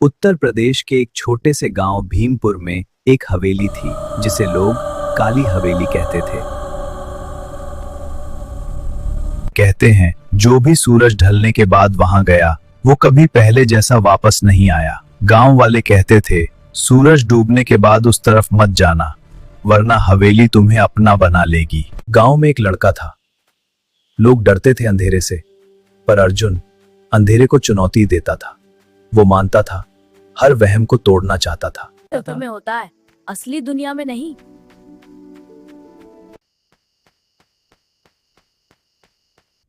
उत्तर प्रदेश के एक छोटे से गांव भीमपुर में एक हवेली थी जिसे लोग काली हवेली कहते थे। कहते हैं जो भी सूरज ढलने के बाद वहां गया वो कभी पहले जैसा वापस नहीं आया। गांव वाले कहते थे सूरज डूबने के बाद उस तरफ मत जाना वरना हवेली तुम्हें अपना बना लेगी। गांव में एक लड़का था। लोग डरते थे अंधेरे से, पर अर्जुन अंधेरे को चुनौती देता था। वो मानता था, हर वहम को तोड़ना चाहता था। तो में होता है, असली दुनिया में नहीं।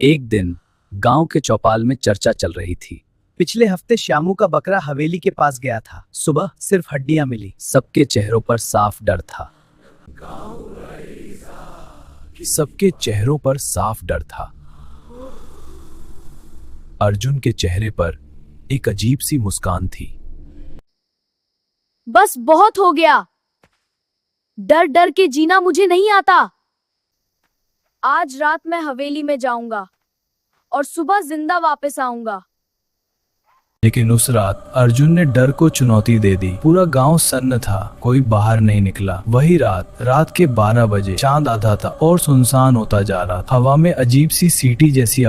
एक दिन गांव के चौपाल में चर्चा चल रही थी। पिछले हफ्ते श्यामू का बकरा हवेली के पास गया था। सुबह सिर्फ हड्डियां मिली। सबके चेहरों पर साफ डर था। सबके चेहरों पर साफ डर था। अर्जुन के चेहरे पर एक अजीब सी मुस्कान थी। बस बहुत हो गया। डर डर के जीना मुझे नहीं आता। आज रात मैं हवेली में जाऊंगा और सुबह जिंदा वापस आऊंगा। लेकिन उस रात अर्जुन ने डर को चुनौती दे दी। पूरा गांव सन्न था, कोई बाहर नहीं निकला। वही रात के 12 बजे चांद आधा था और सुनसान होता जा रहा था। हवा में अजीब सी सीटी जैसी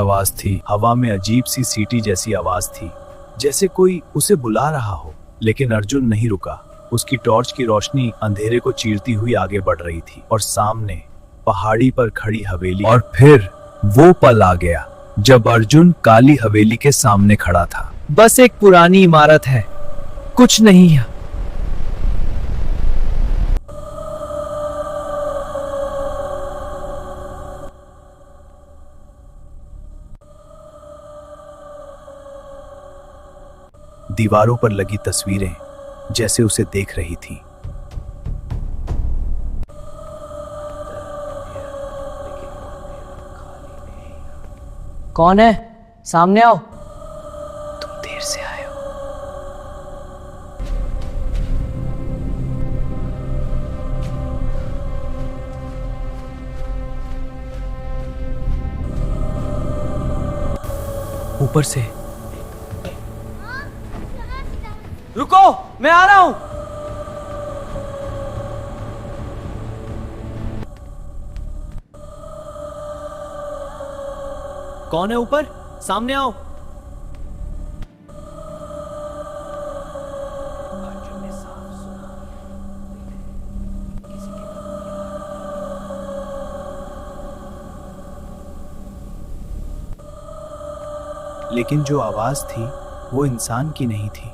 आवाज थी। जैसे कोई उसे बुला रहा हो। लेकिन अर्जुन नहीं रुका। उसकी टॉर्च की रोशनी अंधेरे को चीरती हुई आगे बढ़ रही थी और सामने पहाड़ी पर खड़ी हवेली। और फिर वो पल आ गया जब अर्जुन काली हवेली के सामने खड़ा था। बस एक पुरानी इमारत है, कुछ नहीं है। दीवारों पर लगी तस्वीरें जैसे उसे देख रही थी। कौन है? सामने आओ। तुम देर से आए हो। ऊपर से रुको, मैं आ रहा हूं। कौन है ऊपर? सामने आओ। लेकिन जो आवाज थी वो इंसान की नहीं थी।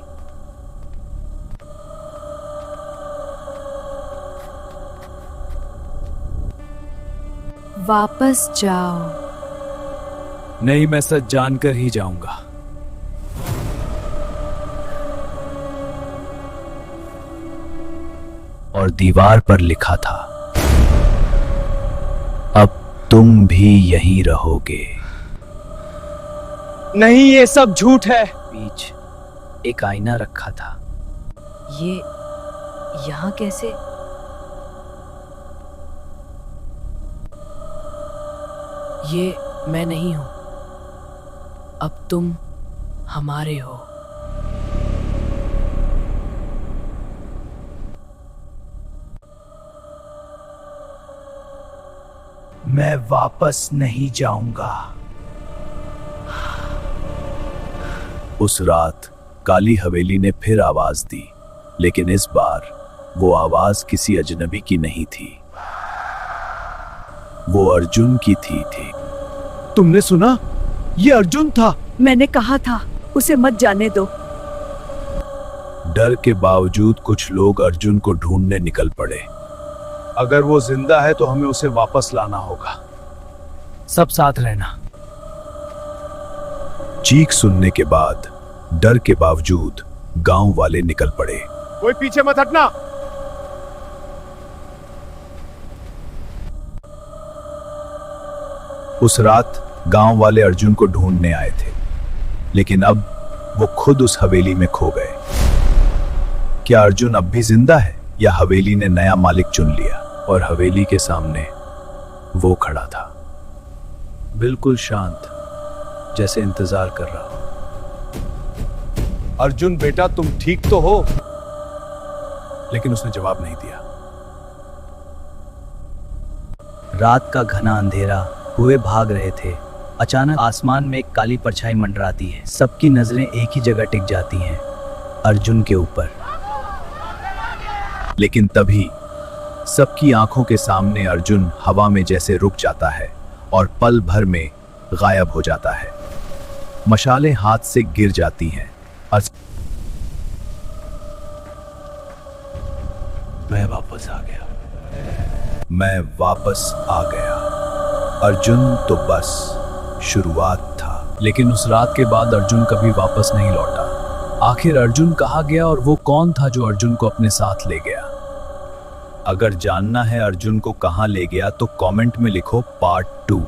वापस जाओ। नहीं, मैं सच जानकर ही जाऊंगा। और दीवार पर लिखा था, अब तुम भी यहीं रहोगे। नहीं, ये सब झूठ है। बीच एक आईना रखा था। ये यहाँ कैसे? ये मैं नहीं हूं। अब तुम हमारे हो। मैं वापस नहीं जाऊंगा। उस रात काली हवेली ने फिर आवाज दी, लेकिन इस बार वो आवाज किसी अजनबी की नहीं थी। वो अर्जुन की थी। तुमने सुना? ये अर्जुन था। मैंने कहा था उसे मत जाने दो। डर के बावजूद कुछ लोग अर्जुन को ढूंढने निकल पड़े। अगर वो जिंदा है तो हमें उसे वापस लाना होगा। सब साथ रहना। चीख सुनने के बाद डर के बावजूद गांव वाले निकल पड़े। कोई पीछे मत हटना। उस रात गांव वाले अर्जुन को ढूंढने आए थे, लेकिन अब वो खुद उस हवेली में खो गए। क्या अर्जुन अब भी जिंदा है या हवेली ने नया मालिक चुन लिया? और हवेली के सामने वो खड़ा था, बिल्कुल शांत, जैसे इंतजार कर रहा हो। अर्जुन बेटा तुम ठीक तो हो? लेकिन उसने जवाब नहीं दिया। रात का घना अंधेरा हुए भाग रहे थे। अचानक आसमान में एक काली परछाई मंडराती है। सबकी नजरें एक ही जगह टिक जाती हैं, अर्जुन के ऊपर। लेकिन तभी सबकी आंखों के सामने अर्जुन हवा में जैसे रुक जाता है और पल भर में गायब हो जाता है। मशालें हाथ से गिर जाती हैं। मैं वापस आ गया। मैं वापस आ गया। अर्जुन तो बस शुरुआत था, लेकिन उस रात के बाद अर्जुन कभी वापस नहीं लौटा। आखिर अर्जुन कहाँ गया और वो कौन था जो अर्जुन को अपने साथ ले गया? अगर जानना है अर्जुन को कहाँ ले गया तो कमेंट में लिखो पार्ट 2।